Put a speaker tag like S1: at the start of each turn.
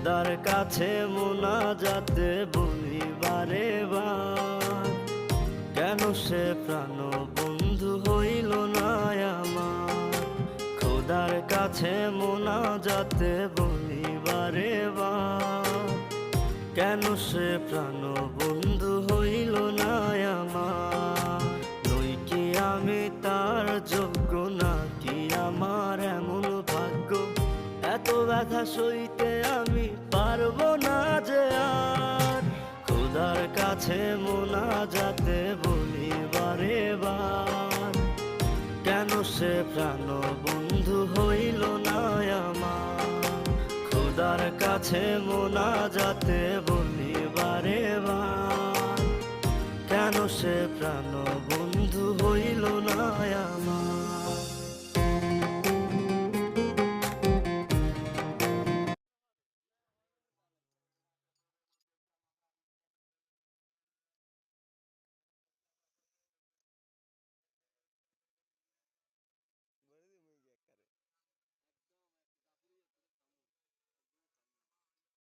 S1: খোদার কাছে মোনাজাতে বলি বারে বার, কেন সে প্রাণ বন্ধু হইল না আমার। খোদার কাছে মোনাজাতে বলি বারে বার, কেন সে প্রাণ বন্ধু হইল না আমার। নই কি আমি তার যোগ্য, নাকি আমার এমন ভাগ্য, এত ব্যথা সইতে আমি পারবো না যে আর। খোদার কাছে মোনাজাতে বলি বারে বার, কেন সে প্রাণ বন্ধু হইল না আমার। খোদার কাছে মোনাজাতে বলি বারে বার, কেন সে প্রাণ বন্ধু হইল না আমার।